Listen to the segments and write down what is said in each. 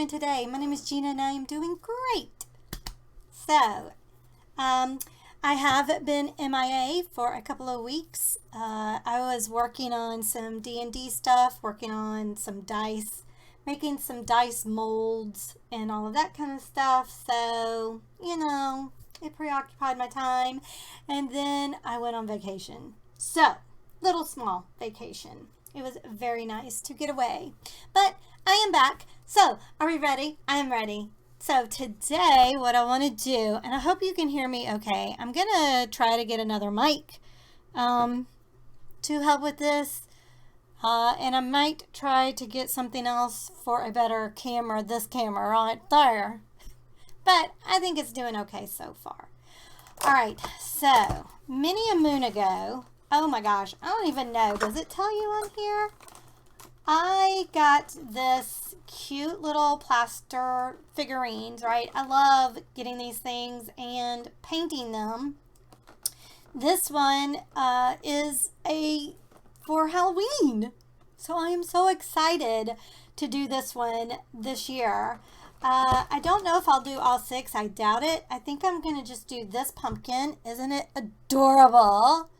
doing today? My name is Gina and I am doing great. So, I have been MIA for a couple of weeks. I was working on some D&D stuff, working on some dice, making some dice molds and all of that kind of stuff. So, it preoccupied my time. And then I went on vacation. So, little small vacation. It was very nice to get away. But I am back. So, are we ready? I am ready. So today what I want to do, and I hope you can hear me okay, I'm going to try to get another mic to help with this. And I might try to get something else for a better camera, this camera right there. But I think it's doing okay so far. All right, so many a moon ago, oh my gosh, I don't even know. Does it tell you on here? I got this cute little plaster figurines, right? I love getting these things and painting them. This one is for Halloween. So I am so excited to do this one this year. I don't know if I'll do all 6. I doubt it. I think I'm going to just do this pumpkin. Isn't it adorable?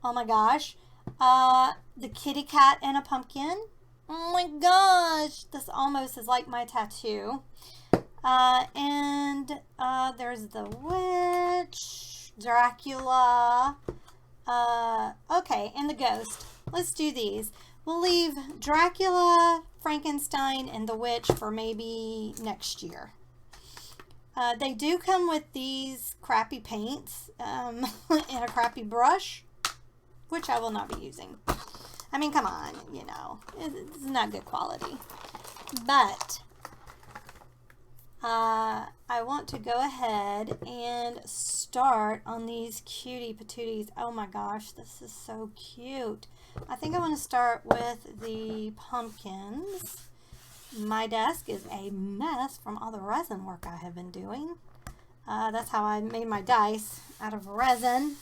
Oh my gosh. The kitty cat and a pumpkin. Oh my gosh, this almost is like my tattoo. And there's the witch, Dracula, okay, and the ghost. Let's do these. We'll leave Dracula, Frankenstein, and the witch for maybe next year. They do come with these crappy paints and a crappy brush, which I will not be using. I mean, come on, it's not good quality. But I want to go ahead and start on these cutie patooties. Oh my gosh, this is so cute. I think I want to start with the pumpkins. My desk is a mess from all the resin work I have been doing. That's how I made my dice, out of resin.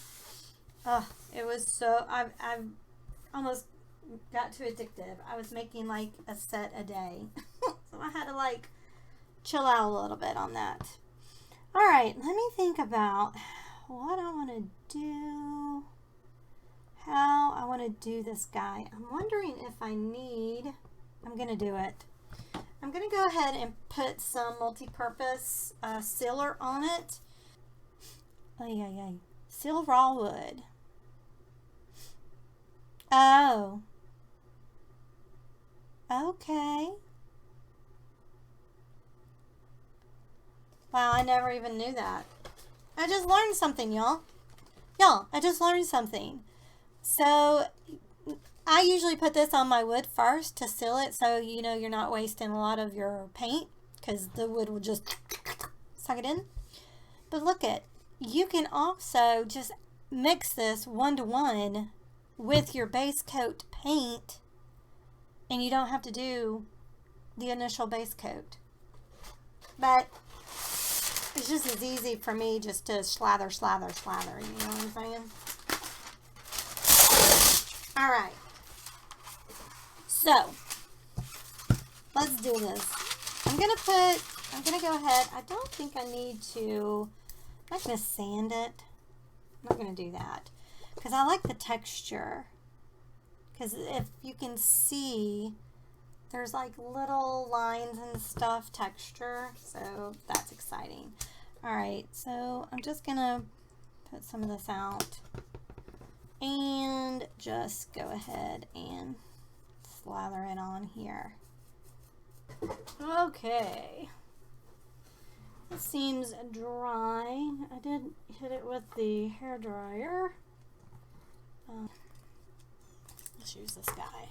It was so, I've almost got too addictive. I was making like a set a day. So I had to chill out a little bit on that. All right, let me think about what I want to do, how I want to do this guy. I'm wondering if I'm going to do it. I'm going to go ahead and put some multi-purpose sealer on it. Seal raw wood. Oh. Okay. Wow, I never even knew that. I just learned something, y'all. I just learned something. So, I usually put this on my wood first to seal it so you're not wasting a lot of your paint because the wood will just suck it in. But look you can also just mix this 1-to-1 with your base coat paint, and you don't have to do the initial base coat. But it's just as easy for me just to slather, you know what I'm saying? Alright. So, let's do this. I'm going to go ahead. I don't think I need to, I'm not going to sand it. I'm not going to do that. Because I like the texture. Because if you can see, there's little lines and stuff texture. So that's exciting. Alright, so I'm just going to put some of this out. And just go ahead and slather it on here. Okay. It seems dry. I did hit it with the hairdryer. Let's use this guy.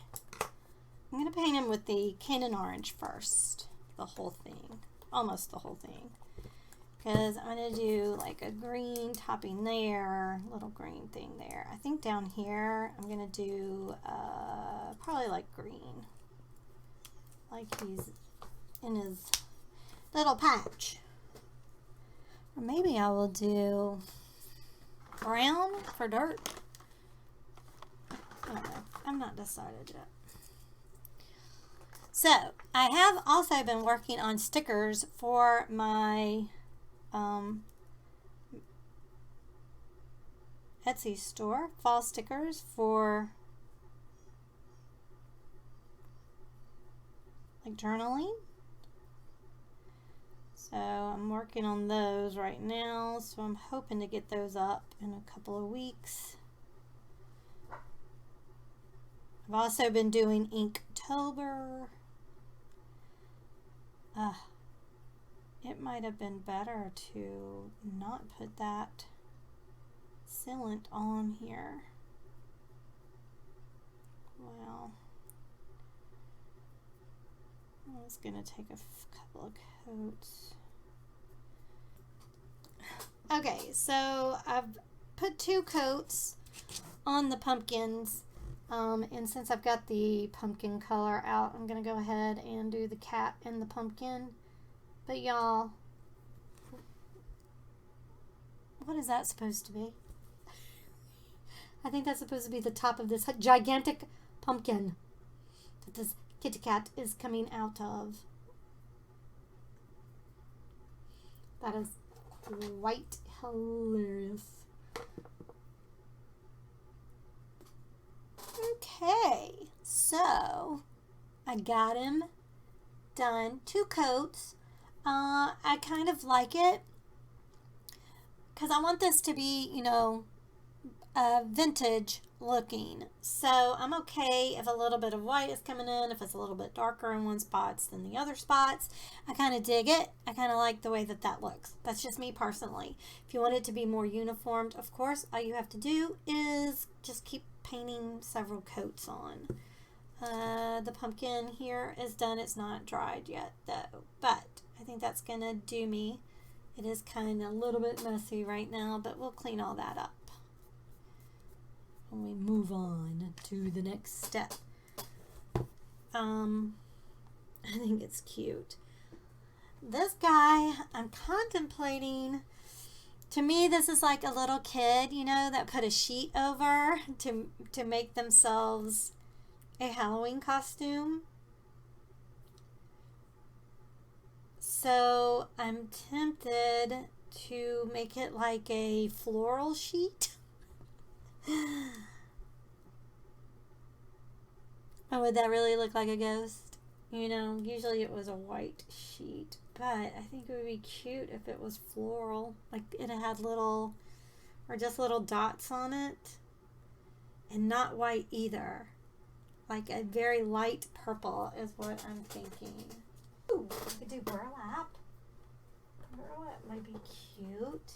I'm going to paint him with the Cannon Orange first. The whole thing. Almost the whole thing. Because I'm going to do a green topping there. Little green thing there. I think down here I'm going to do probably green. Like he's in his little patch. Or maybe I will do brown for dirt. I don't know. I'm not decided yet. So I have also been working on stickers for my Etsy store, fall stickers for like journaling. So I'm working on those right now, so I'm hoping to get those up in a couple of weeks. I've also been doing Inktober. It might have been better to not put that sealant on here. Well, I was going to take a couple of coats. Okay, so I've put 2 coats on the pumpkins, and since I've got the pumpkin color out, I'm going to go ahead and do the cat and the pumpkin. But y'all, what is that supposed to be? I think that's supposed to be the top of this gigantic pumpkin that this kitty cat is coming out of. That is quite hilarious. Okay, so I got him done. 2 coats. I kind of like it because I want this to be, you know, vintage looking. So I'm okay if a little bit of white is coming in, if it's a little bit darker in one spots than the other spots. I kind of dig it. I kind of like the way that that looks. That's just me personally. If you want it to be more uniformed, of course, all you have to do is just keep painting several coats on. The pumpkin here is done. It's not dried yet though, but I think that's gonna do me. It is kind of a little bit messy right now, but we'll clean all that up when we move on to the next step. I think it's cute. This guy, I'm contemplating, to me this is like a little kid, you know, that put a sheet over to make themselves a Halloween costume. So I'm tempted to make it like a floral sheet. Oh, would that really look like a ghost? You know, usually it was a white sheet, but I think it would be cute if it was floral. Like it had little, or just little dots on it. And not white either. Like a very light purple is what I'm thinking. Ooh, I could do burlap. Burlap might be cute.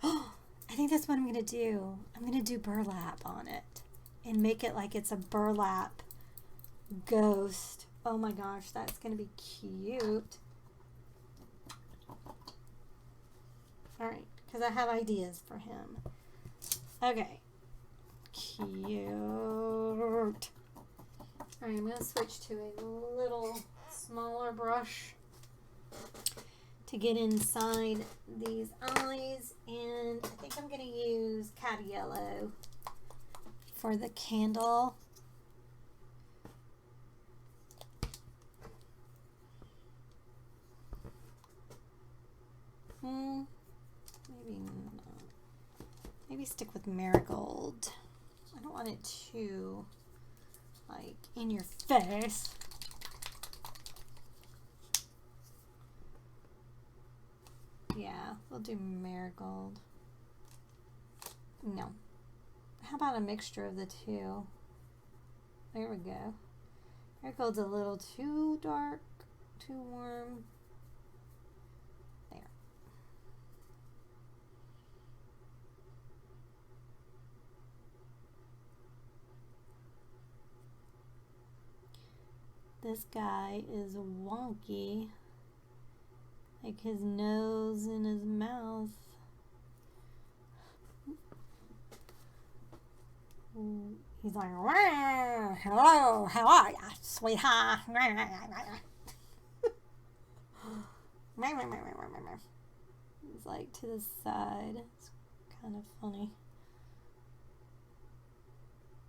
Oh, I think that's what I'm going to do. I'm going to do burlap on it and make it like it's a burlap ghost. Oh my gosh, that's going to be cute. All right, because I have ideas for him. Okay. Cute. All right, I'm going to switch to a little smaller brush to get inside these eyes, and I think I'm going to use cat yellow for the candle. Maybe not. Maybe stick with marigold. I don't want it too like in your face. Yeah, we'll do marigold. No. How about a mixture of the two? There we go. Marigold's a little too dark, too warm. There. This guy is wonky. Like his nose and his mouth. He's like, hello, how are ya, sweetheart? He's like to the side. It's kind of funny.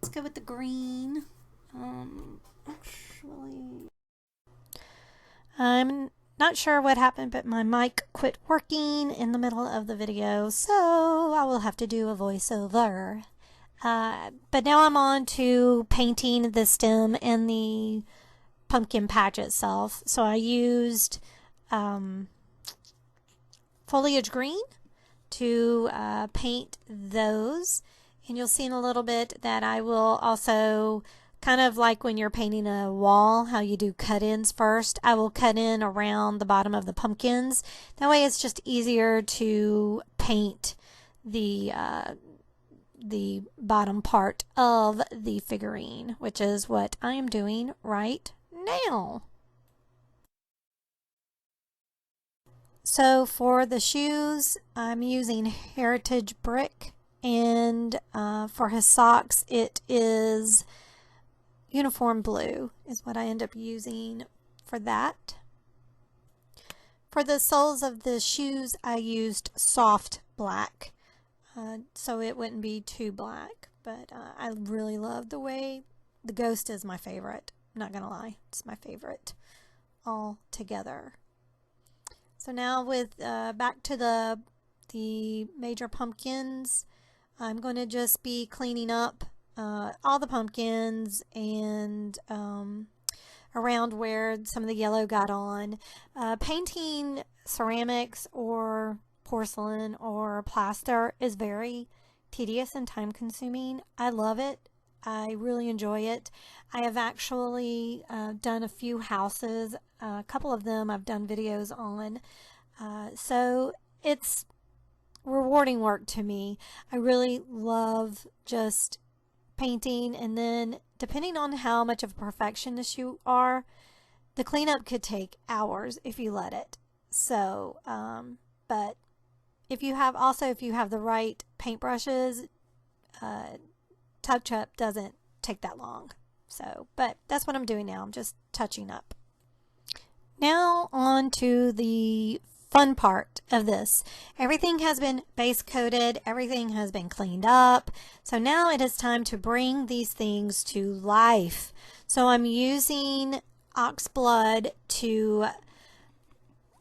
Let's go with the green. Actually, I'm not sure what happened, but my mic quit working in the middle of the video, so I will have to do a voiceover. But now I'm on to painting the stem and the pumpkin patch itself. So I used foliage green to paint those. And you'll see in a little bit that I will also, kind of like when you're painting a wall, how you do cut-ins first, I will cut in around the bottom of the pumpkins. That way it's just easier to paint the bottom part of the figurine, which is what I am doing right now. So for the shoes, I'm using Heritage Brick, and for his socks, it is Uniform Blue is what I end up using for that. For the soles of the shoes, I used soft black, so it wouldn't be too black, but I really love the way the Ghost is my favorite. I'm not gonna lie, it's my favorite all together. So now with back to the major pumpkins, I'm going to just be cleaning up all the pumpkins and around where some of the yellow got on. Painting ceramics or porcelain or plaster is very tedious and time consuming. I love it. I really enjoy it. I have actually done a few houses. A couple of them I've done videos on. So it's rewarding work to me. I really love just painting, and then depending on how much of a perfectionist you are, the cleanup could take hours if you let it. So, but if you have the right paintbrushes, touch-up doesn't take that long. So, but that's what I'm doing now. I'm just touching up. Now on to the fun part of this. Everything has been base coated, everything has been cleaned up. So now it is time to bring these things to life. So I'm using ox blood to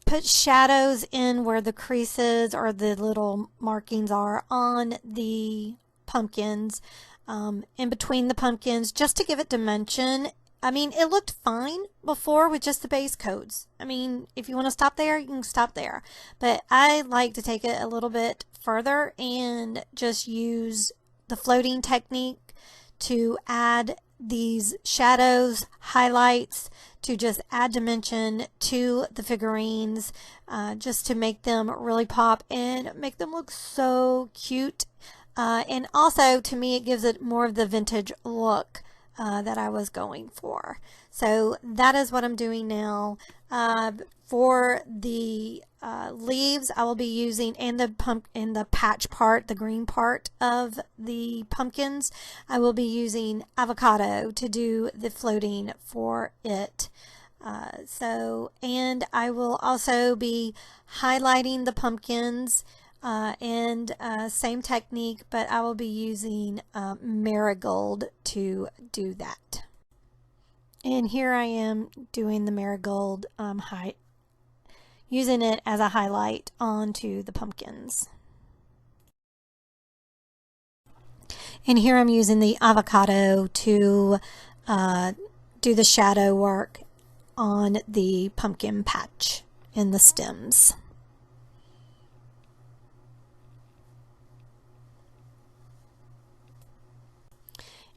put shadows in where the creases or the little markings are on the pumpkins, in between the pumpkins, just to give it dimension. I mean, it looked fine before with just the base coats. I mean, if you want to stop there, you can stop there. But I like to take it a little bit further and just use the floating technique to add these shadows, highlights, to just add dimension to the figurines, just to make them really pop and make them look so cute. And also, to me, it gives it more of the vintage look that I was going for. So that is what I'm doing now. For the leaves, I will be using, and the patch part, the green part of the pumpkins, I will be using avocado to do the floating for it. And I will also be highlighting the pumpkins, and same technique, but I will be using marigold to do that. And here I am doing the marigold, using it as a highlight onto the pumpkins. And here I'm using the avocado to do the shadow work on the pumpkin patch in the stems.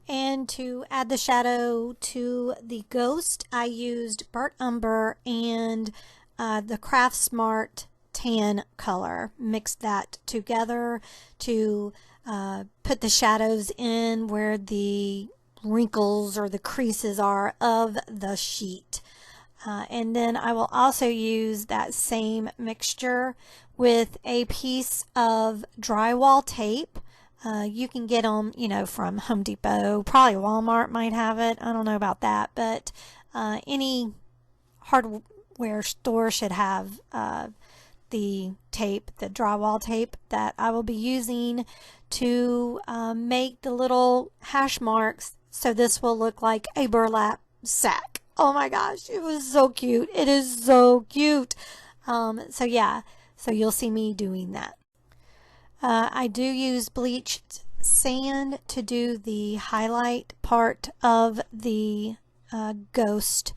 And to add the shadow to the ghost, I used burnt umber and the Craft Smart tan color. Mixed that together to put the shadows in where the wrinkles or the creases are of the sheet. And then I will also use that same mixture with a piece of drywall tape. You can get them, from Home Depot. Probably Walmart might have it. I don't know about that, but any hardware store should have the tape, the drywall tape that I will be using to make the little hash marks, so this will look like a burlap sack. Oh my gosh, it was so cute. It is so cute. So yeah, so you'll see me doing that. I do use bleached sand to do the highlight part of the ghost.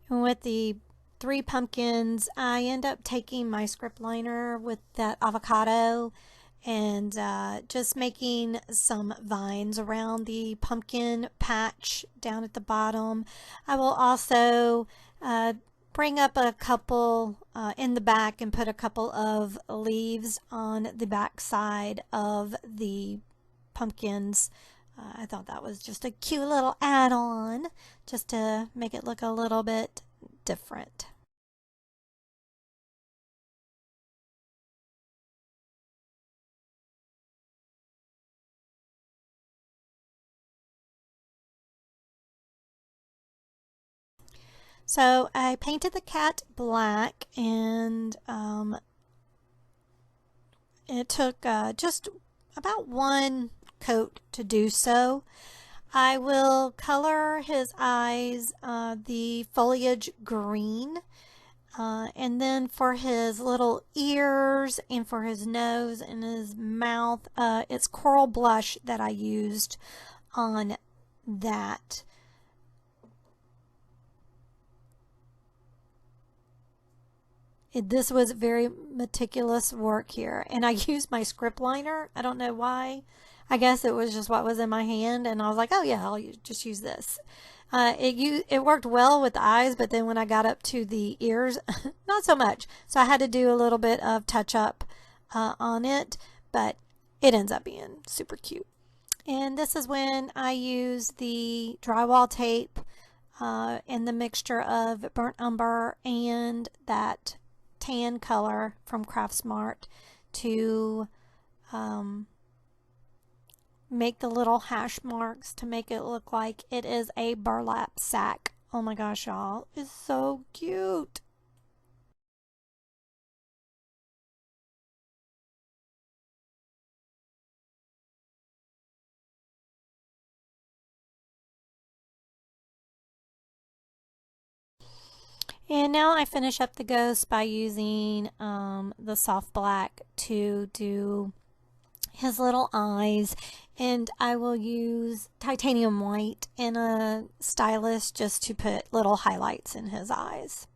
And with the 3 pumpkins, I end up taking my script liner with that avocado and just making some vines around the pumpkin patch down at the bottom. I will also bring up a couple in the back and put a couple of leaves on the back side of the pumpkins. I thought that was just a cute little add-on just to make it look a little bit different. So I painted the cat black, and it took just about 1 coat to do so. I will color his eyes the foliage green, and then for his little ears and for his nose and his mouth, it's coral blush that I used on that. This was very meticulous work here, and I used my script liner. I don't know why. I guess it was just what was in my hand, and I was like, oh yeah, I'll just use this. It worked well with the eyes, but then when I got up to the ears, not so much. So I had to do a little bit of touch up on it, but it ends up being super cute. And this is when I use the drywall tape and the mixture of burnt umber and that tan color from Craft Smart to make the little hash marks to make it look like it is a burlap sack. Oh my gosh, y'all, it's so cute. And now I finish up the ghost by using the soft black to do his little eyes, and I will use titanium white and a stylus just to put little highlights in his eyes.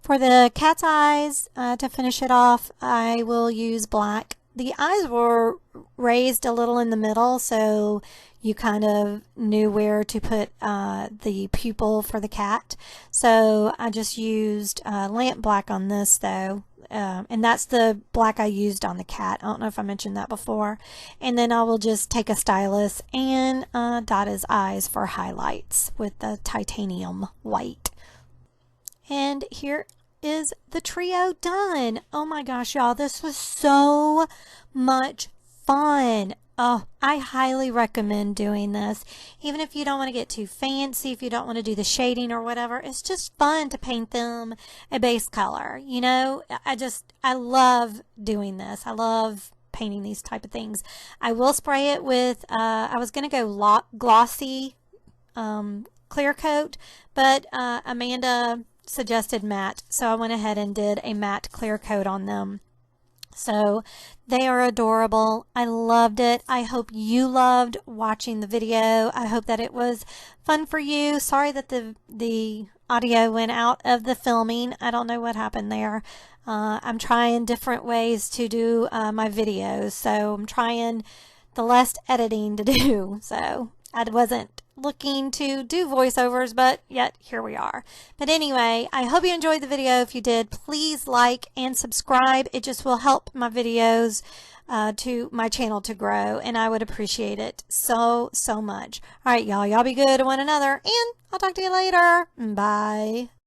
For the cat's eyes, to finish it off, I will use black. The eyes were raised a little in the middle, so you kind of knew where to put the pupil for the cat. So I just used lamp black on this though, and that's the black I used on the cat. I don't know if I mentioned that before. And then I will just take a stylus and dot his eyes for highlights with the titanium white. And here is the trio done. Oh my gosh, y'all, this was so much fun. Oh, I highly recommend doing this. Even if you don't want to get too fancy, if you don't want to do the shading or whatever, it's just fun to paint them a base color. You know, I love doing this. I love painting these type of things. I will spray it with, I was going to go glossy clear coat, but Amanda suggested matte, so I went ahead and did a matte clear coat on them. So they are adorable. I loved it. I hope you loved watching the video. I hope that it was fun for you. Sorry that the audio went out of the filming. I don't know what happened there. I'm trying different ways to do my videos, so I'm trying the less editing to do. So I wasn't looking to do voiceovers, but yet here we are. But anyway, I hope you enjoyed the video. If you did, please like and subscribe. It just will help my videos to my channel to grow, and I would appreciate it so much. All right, y'all be good to one another, and I'll talk to you later. Bye.